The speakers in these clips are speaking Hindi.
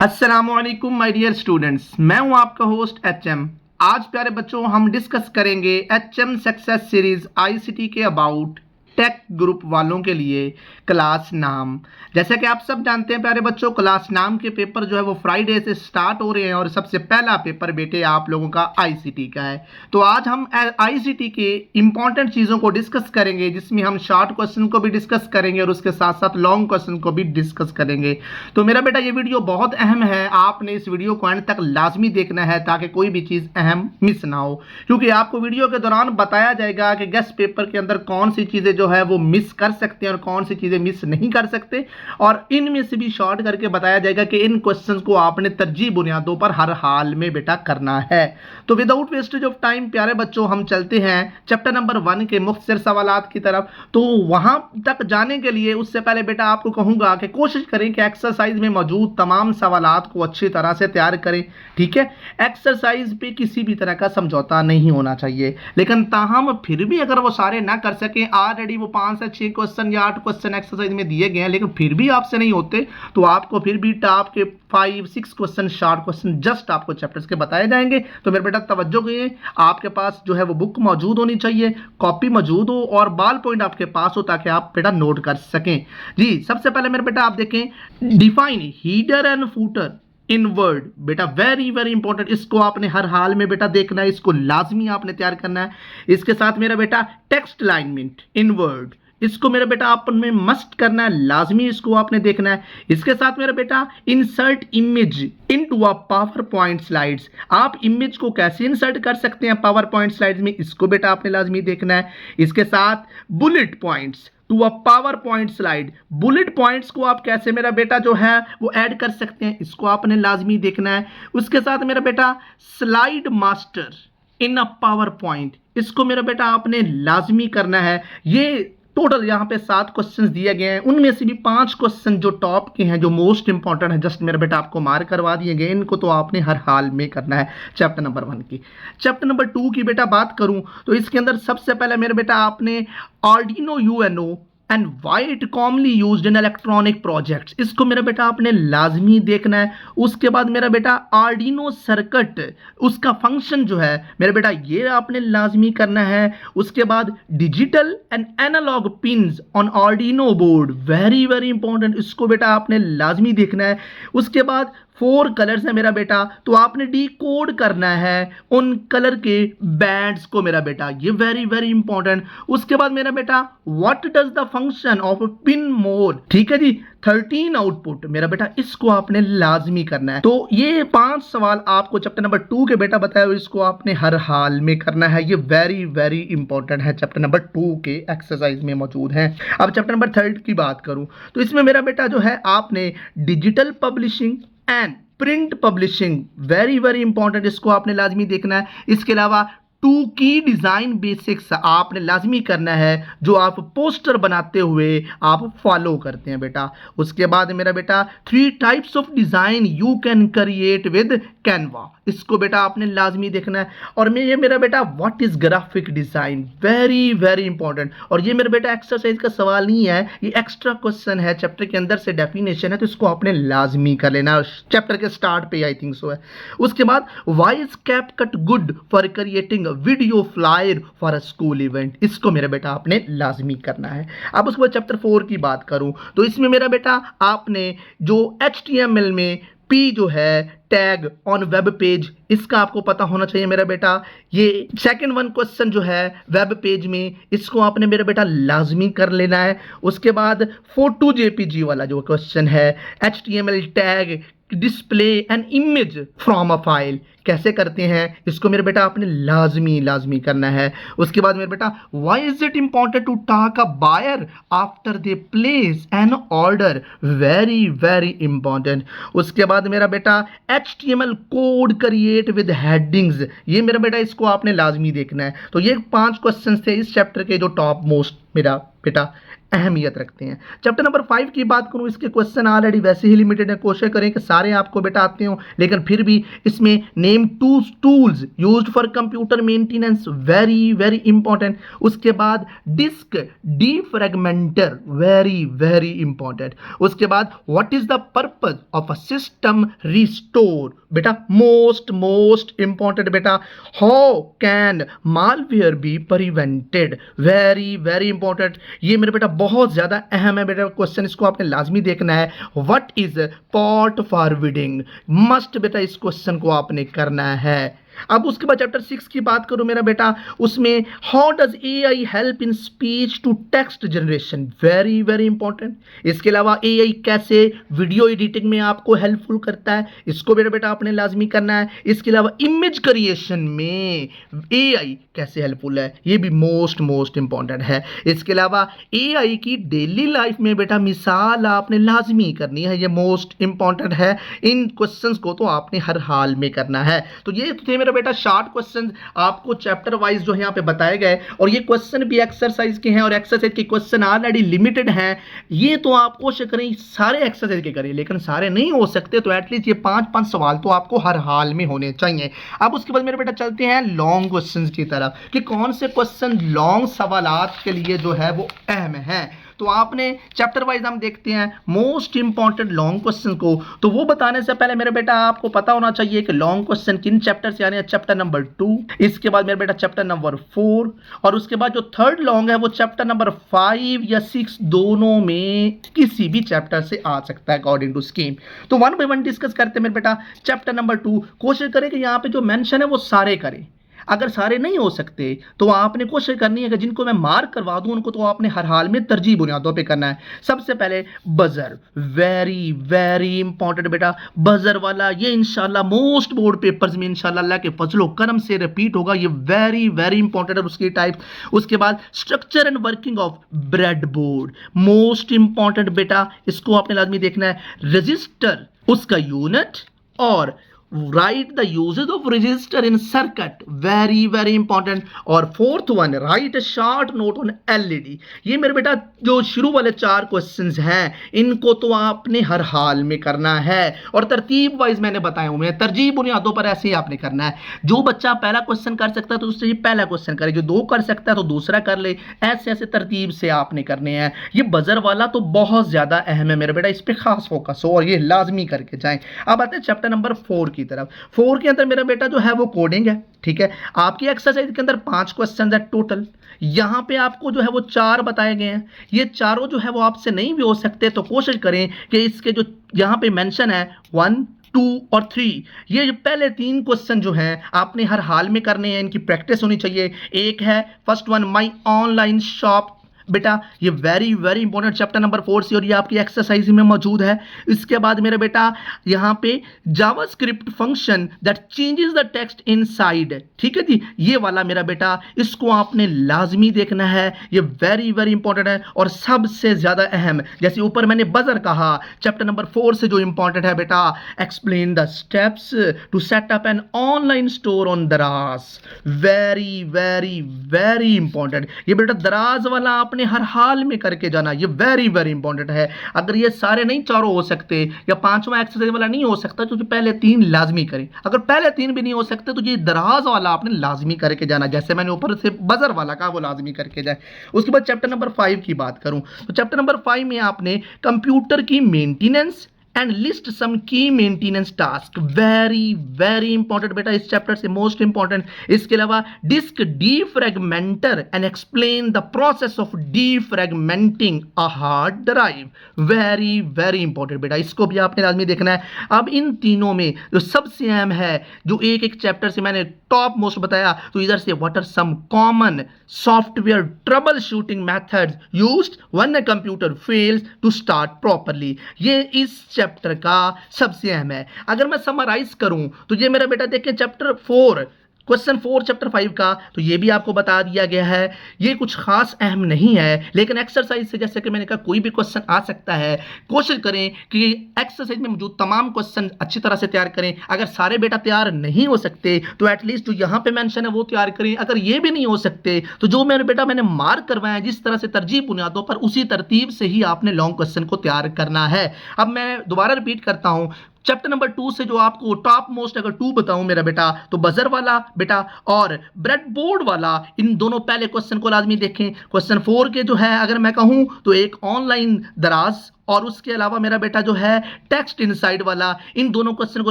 अस्सलामुअलैकुम माय डियर स्टूडेंट्स, मैं हूं आपका होस्ट एचएम। आज प्यारे बच्चों हम डिस्कस करेंगे एचएम सक्सेस सीरीज आईसीटी के अबाउट टेक ग्रुप वालों के लिए क्लास नाम। जैसा कि आप सब जानते हैं प्यारे बच्चों, क्लास नाम के पेपर जो है वो फ्राइडे से स्टार्ट हो रहे हैं और सबसे पहला पेपर बेटे आप लोगों का आईसीटी का है। तो आज हम आईसीटी के इंपॉर्टेंट चीज़ों को डिस्कस करेंगे, जिसमें हम शॉर्ट क्वेश्चन को भी डिस्कस करेंगे और उसके साथ साथ लॉन्ग क्वेश्चन को भी डिस्कस करेंगे। तो मेरा बेटा ये वीडियो बहुत अहम है, आपने इस वीडियो को एंड तक लाजमी देखना है ताकि कोई भी चीज़ अहम मिस ना हो, क्योंकि आपको वीडियो के दौरान बताया जाएगा कि गेस्ट पेपर के अंदर कौन सी चीज़ें जो है वो मिस कर सकते हैं और कौन सी चीज़ें मिस नहीं कर सकते, और इनमें से भी शॉर्ट करके बताया जाएगा कि इन क्वेश्चंस को आपने तरजीह बुनियादों पर हर हाल में बेटा करना है। तो विदाउट वेस्टेज ऑफ टाइम प्यारे बच्चों हम चलते हैं चैप्टर नंबर 1 के मुख्तसर सवालात की तरफ। तो वहां तक जाने के लिए उससे पहले बेटा आपको कहूंगा कि कोशिश करें कि एक्सरसाइज में मौजूद तमाम सवालात को अच्छी तरह से तैयार करें, ठीक है। एक्सरसाइज पे किसी भी तरह का समझौता नहीं होना चाहिए, लेकिन ताहम फिर भी अगर वो सारे ना कर सकें, ऑलरेडी वो 5 से 6 क्वेश्चन या 8 क्वेश्चन एक्सरसाइज में दिए गए हैं लेकिन फिर भी आपसे नहीं होते, तो आपको फिर भी टॉप के 5-6 क्वेश्चन शॉर्ट क्वेश्चन जस्ट आपको चैप्टर्स के बताए जाएंगे। तो मेरे बेटा तवज्जो करिए, आपके पास जो है वो बुक मौजूद होनी चाहिए, कॉपी मौजूद हो और बॉल पॉइंट आपके पास हो ताकि आप बेटा नोट कर सकें। जी सबसे पहले मेरे बेटा आप देखें, define header and footer in word. बेटा वेरी वेरी इंपॉर्टेंट, इसको आपने हर हाल में बेटा देखना है, इसको लाजमी आपने तैयार करना है। इसके साथ मेरा बेटा टेक्स्ट अलाइनमेंट इन वर्ड, इसको मेरा बेटा आपने मस्ट करना है, लाजमी इसको आपने देखना है। इसके साथ मेरा बेटा insert image into a power point slides, आप इमेज को कैसे इंसर्ट कर सकते हैं पावर पॉइंट स्लाइड्स में, इसको बेटा आपने लाजमी देखना है। इसके साथ bullet points to a power point slide, bullet points को आप कैसे मेरा बेटा जो है वो ऐड कर सकते हैं, इसको आपने लाजमी देखना है। उसके साथ मेरा बेटा slide master in a power point, इसको मेरा बेटा आपने लाजमी करना है। ये टोटल यहाँ पे 7 क्वेश्चंस दिए गए हैं, उनमें से भी 5 क्वेश्चन जो टॉप के हैं, जो मोस्ट इंपॉर्टेंट है, जस्ट मेरा बेटा आपको मार्क करवा दिए गए, इनको तो आपने हर हाल में करना है चैप्टर नंबर 1 की। चैप्टर नंबर 2 की बेटा बात करूं तो इसके अंदर सबसे पहले मेरे बेटा आपने Arduino UNO and why it commonly used in electronic projects, इसको मेरा बेटा आपने लाजमी देखना है। उसके बाद मेरा बेटा आर्डिनो सर्किट, उसका फंक्शन जो है मेरा बेटा ये आपने लाजमी करना है। उसके बाद digital and analog pins on Arduino board, very very important, इसको बेटा आपने लाजमी देखना है। उसके बाद 4 कलर्स है मेरा बेटा, तो आपने डिकोड करना है उन कलर के बैंड्स को मेरा बेटा, ये वेरी वेरी इंपॉर्टेंट। उसके बाद मेरा बेटा what does the function of pin mode, ठीक है जी। 13 आउटपुट मेरा बेटा, इसको आपने लाजमी करना है। तो ये 5 सवाल आपको चैप्टर नंबर 2 के बेटा बताए हुए, इसको आपने हर हाल में करना है, ये वेरी वेरी इंपॉर्टेंट है, चैप्टर नंबर 2 के एक्सरसाइज में मौजूद है। अब चैप्टर नंबर 3 की बात करूं तो इसमें मेरा बेटा जो है आपने digital publishing and print publishing, very very important, इसको आपने लाजमी देखना है। इसके अलावा 2 की डिजाइन बेसिक्स आपने लाजमी करना है, जो आप पोस्टर बनाते हुए आप फॉलो करते हैं बेटा। उसके बाद मेरा बेटा 3 types of design you can create with Canva, इसको बेटा आपने लाजमी देखना है। और ये मेरा बेटा what is graphic design, very very important, और ये मेरा बेटा एक्सरसाइज का सवाल नहीं है, ये एक्स्ट्रा क्वेश्चन है, चैप्टर के अंदर से डेफिनेशन है, तो इसको आपने लाजमी कर लेना, चैप्टर के स्टार्ट पे आई थिंक सो है। उसके बाद why is CapCut good for creating video flyer for a school event, इसको मेरा बेटा आपने लाजमी करना है। अब उसके बाद चैप्टर 4 की बात करूं तो इसमें मेरा बेटा आपने जो HTML में P जो है टैग ऑन वेब पेज, इसका आपको पता होना चाहिए मेरा बेटा। ये सेकंड 1 क्वेश्चन जो है वेब पेज में, इसको आपने मेरा बेटा लाजमी कर लेना है। उसके बाद फोटो JPG वाला जो क्वेश्चन है, HTML tag display an image from a file, कैसे करते हैं, इसको मेरे बेटा आपने लाजमी करना है। उसके बाद मेरे बेटा why is it important to talk a buyer after they place an order, very very important. उसके बाद मेरा बेटा HTML code create with headings, ये मेरा बेटा इसको आपने लाजमी देखना है। तो ये 5 क्वेश्चन थे इस चैप्टर के जो टॉप मोस्ट मेरा बेटा अहमियत रखते हैं। चैप्टर नंबर 5 की बात करूं, इसके क्वेश्चन ऑलरेडी वैसे ही लिमिटेड है, कोशिश करें कि सारे आपको बेटा आते हो, लेकिन फिर भी इसमें name two tools used for computer maintenance, very very important. उसके बाद disk defragmenter, very very important. उसके बाद what is the purpose of a system restore, बेटा मोस्ट इंपॉर्टेंट बेटा। How can malware be prevented, very very important. ये मेरे बेटा बहुत ज्यादा अहम है बेटा क्वेश्चन, इसको आपने लाजमी देखना है। What is port forwarding, must बेटा इस क्वेश्चन को आपने करना है। अब उसके बाद चैप्टर 6 की बात करूं मेरा बेटा, उसमें how does AI help in speech to text generation, very very important. इसके अलावा एआई कैसे वीडियो एडिटिंग में आपको हेल्पफुल करता है, इसको मेरा बेटा आपने लाजमी करना है। इसके अलावा इमेज क्रिएशन में एआई कैसे हेल्पफुल है, ये भी मोस्ट इंपॉर्टेंट है। इसके अलावा एआई की डेली लाइफ में बेटा मिसाल आपने लाजमी करनी है, ये मोस्ट इंपॉर्टेंट है। इन क्वेश्चंस को तो आपने हर हाल में करना है। तो ये थे मेरा बेटा शार्ट क्वेश्चन आपको चैप्टर वाइज जो है यहाँ पे बताए गए, और ये क्वेश्चन भी एक्सरसाइज के हैं और एक्सरसाइज के क्वेश्चन ऑलरेडी लिमिटेड हैं। ये तो आप कोशिश करें सारे एक्सरसाइज के करें, लेकिन सारे नहीं हो सकते तो एटलीस्ट ये 5-5 सवाल तो आपको हर हाल में होने चाहिए। अब उसके बाद मेरे बेटा चलते हैं लॉन्ग क्वेश्चन की तरफ कि कौन से क्वेश्चन लॉन्ग सवालात के लिए जो है वो अहम है। तो आपने चैप्टर वाइज हम देखते हैं मोस्ट इंपॉर्टेंट लॉन्ग क्वेश्चन को। तो वो बताने से पहले मेरे बेटा आपको पता होना चाहिए कि लॉन्ग क्वेश्चन किन चैप्टर से आने हैं। चैप्टर नंबर 2, इसके बाद मेरे बेटा चैप्टर नंबर 4, और उसके बाद जो थर्ड लॉन्ग है वो चैप्टर नंबर 5 या 6 दोनों में किसी भी चैप्टर से आ सकता है अकॉर्डिंग टू स्कीम। तो 1 बाय 1 डिस्कस करते हैं मेरे बेटा। चैप्टर नंबर 2 कोशिश करें कि यहाँ पे जो मेंशन है वो सारे करें। अगर सारे नहीं हो सकते तो आपने कोशिश करनी है कि जिनको मैं मार्क करवा दूं उनको तो आपने हर हाल में तरजीह बुनियादों पे करना है। सबसे पहले बजर, वेरी वेरी इंपॉर्टेंट बेटा। बजर वाला ये इंशाल्लाह मोस्ट बोर्ड पेपर्स में इंशाल्लाह अल्लाह के फजलो करम से रिपीट होगा, ये वेरी वेरी इंपॉर्टेंट है उसकी टाइप। उसके बाद structure and working of bread board, most important बेटा, इसको आपने लाजमी देखना है। रजिस्टर उसका यूनिट, और write the uses of resistor in circuit, very very important। और fourth one, write a short note on LED। ये मेरे बेटा जो शुरू वाले 4 क्वेश्चंस हैं इनको तो आपने हर हाल में करना है, और तरतीब वाइज मैंने बताया हूं मैं, तरजीह बुनियादों पर ऐसे ही आपने करना है। जो बच्चा पहला क्वेश्चन कर सकता है तो उससे पहला क्वेश्चन करे, जो 2 कर सकता है तो दूसरा कर ले, ऐसे ऐसे तरतीब से आपने करने हैं। ये बजर वाला तो बहुत ज्यादा अहम है मेरे बेटा, इस पर खास फोकस हो और ये लाजमी करके जाएं। अब आते हैं चैप्टर नंबर 4 की तरफ। 4 के अंदर मेरा बेटा जो है वो कोडिंग है, ठीक है। आपकी एक्सरसाइज के अंदर 5 क्वेश्चन है टोटल। यहां पे आपको जो है वो 4 बताए गए हैं, ये चारों जो है वो आपसे नहीं भी हो सकते, तो कोशिश करें कि इसके जो यहां पे मेंशन है 1, 2 और 3, ये जो पहले 3 क्वेश्चन जो हैं आपने हर हाल में करने हैं, इनकी प्रैक्टिस होनी चाहिए। एक है first one, my online shop, बेटा ये very very important chapter number 4 से, और ये आपकी एक्सरसाइज में मौजूद है। इसके बाद मेरे बेटा यहाँ पे JavaScript function that changes the text inside, ठीक है जी, ये वाला मेरा बेटा इसको आपने लाजमी देखना है, ये वेरी वेरी इंपॉर्टेंट है। और सबसे ज्यादा अहम, जैसे ऊपर मैंने बजर कहा, चैप्टर नंबर 4 से जो इंपॉर्टेंट है बेटा, explain the steps to set up an online store on Daraz, very very very important. ये बेटा दराज वाला आपने हर हाल में करके जाना, ये वेरी वेरी इंपॉर्टेंट है। अगर ये सारे नहीं चारों हो सकते या 5वां एक्सरसाइज वाला नहीं हो सकता तो पहले 3 लाजमी करें। अगर पहले 3 भी नहीं हो सकते तो ये दराज वाला आपने लाजमी करके जाना, जैसे मैंने ऊपर से बजर वाला कहा वो लाजमी करके जाए। उसके बाद चैप्टर नंबर 5 की बात करूं तो चैप्टर नंबर 5 में आपने कंप्यूटर की maintenance and list some key maintenance task, very very important बेटा, इस चैप्टर से मोस्ट इंपॉर्टेंट। इसके अलावा disk defragmenter and explain the process of defragmenting a hard drive, very very important बेटा, इसको भी आपने लाजमी देखना है। अब इन तीनों में जो सबसे अहम है, जो एक एक चैप्टर से मैंने टॉप मोस्ट बताया, तो इधर से what are some common software troubleshooting methods used when a computer fails to start properly, ये इस चैप्टर का सबसे अहम है। अगर मैं समराइज करूं तो ये मेरा बेटा देखिए चैप्टर 4 क्वेश्चन 4 चैप्टर 5 का तो ये भी आपको बता दिया गया है। ये कुछ खास अहम नहीं है, लेकिन एक्सरसाइज से जैसे कि मैंने कहा कोई भी क्वेश्चन आ सकता है। कोशिश करें कि एक्सरसाइज में मौजूद तमाम क्वेश्चन अच्छी तरह से तैयार करें। अगर सारे बेटा तैयार नहीं हो सकते तो एटलीस्ट जो यहाँ पे मेंशन है वो तैयार करें। अगर ये भी नहीं हो सकते तो जो मैंने मार्क करवाया है जिस तरह से तरजीह बुनियादों पर, उसी तरतीब से ही आपने लॉन्ग क्वेश्चन को तैयार करना है। अब मैं दोबारा रिपीट करता हूं, चैप्टर नंबर 2 से जो आपको टॉप मोस्ट अगर 2 बताऊं मेरा बेटा, तो बजर वाला बेटा और ब्रेड बोर्ड वाला, इन दोनों पहले क्वेश्चन को लाजमी देखें। क्वेश्चन 4 के जो है अगर मैं कहूं तो एक ऑनलाइन दराज और उसके अलावा मेरा बेटा जो है टेक्स्ट इनसाइड वाला, इन दोनों क्वेश्चन को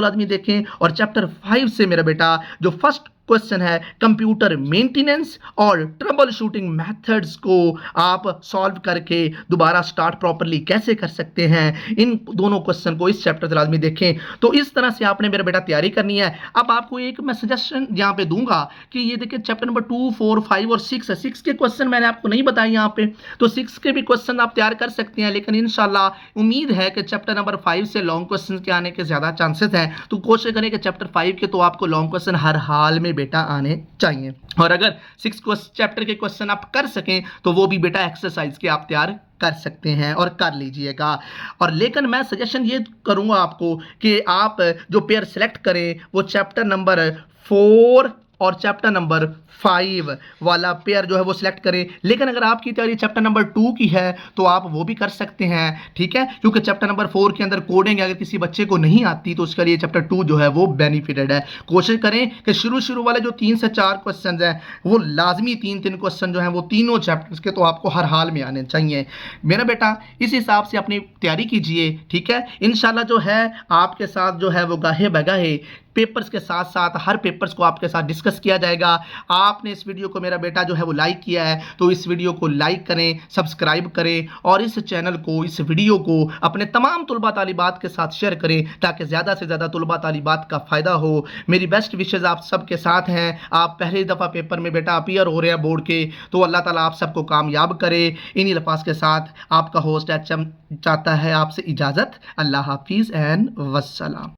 लाजमी देखें। और चैप्टर 5 से मेरा बेटा जो फर्स्ट क्वेश्चन है कंप्यूटर मेंटेनेंस और ट्रबल शूटिंग मेथड्स को आप सॉल्व करके दोबारा स्टार्ट प्रॉपर्ली कैसे कर सकते हैं, इन दोनों क्वेश्चन को इस चैप्टर से लाजमी देखें। तो इस तरह से आपने मेरा बेटा तैयारी करनी है। अब आपको एक मैं सजेशन यहाँ पे दूंगा कि ये देखिए चैप्टर नंबर 2, 4, 5 और 6 है। 6 के क्वेश्चन मैंने आपको नहीं बताए यहाँ पे, तो 6 के भी क्वेश्चन आप तैयार कर सकते हैं, लेकिन इंशाल्लाह उम्मीद है कि चैप्टर नंबर 5 से लॉन्ग क्वेश्चन के आने के ज्यादा चांसेस हैं। तो कोशिश करें कि चैप्टर 5 के तो आपको लॉन्ग क्वेश्चन हर हाल में बेटा आने चाहिए। और अगर 6 चैप्टर के क्वेश्चन आप कर सकें तो वो भी बेटा एक्सरसाइज के आप तैयार कर सकते हैं और कर लीजिएगा। और लेकिन मैं सजेशन ये करूंगा आपको कि आप जो पेयर सेलेक्ट करें वो चैप्टर नंबर 4 और चैप्टर नंबर 5 वाला पेयर जो है वो सिलेक्ट करें। लेकिन अगर आपकी तैयारी चैप्टर नंबर 2 की है तो आप वो भी कर सकते हैं, ठीक है, क्योंकि चैप्टर नंबर 4 के अंदर कोडिंग अगर किसी बच्चे को नहीं आती तो उसके लिए चैप्टर 2 जो है वो बेनिफिटेड है। कोशिश करें कि शुरू वाले जो 3 से 4 क्वेश्चन हैं वो लाजमी 3 क्वेश्चन जो हैं वो तीनों चैप्टर्स के तो आपको हर हाल में आने चाहिए। मेरा बेटा इस हिसाब से अपनी तैयारी कीजिए, ठीक है। इंशाल्लाह जो है आपके साथ जो है वो गाहे बगाहे पेपर्स के साथ साथ हर पेपर्स को आपके साथ डिस्कस किया जाएगा। आपने इस वीडियो को मेरा बेटा जो है वो लाइक किया है तो इस वीडियो को लाइक करें, सब्सक्राइब करें और इस चैनल को, इस वीडियो को अपने तमाम तुलबा तालिबात के साथ शेयर करें ताकि ज़्यादा से ज़्यादा तुलबा तालिबात का फ़ायदा हो। मेरी बेस्ट विशेज़ आप सबके साथ हैं। आप पहली दफ़ा पेपर में बेटा अपीयर हो रहे हैं बोर्ड के, तो अल्लाह ताला आप सबको कामयाब करे। इन्हीं अल्फाज के साथ आपका होस्ट HM चाहता है आपसे इजाज़त। अल्लाह हाफिज़ एंड वस्सलाम।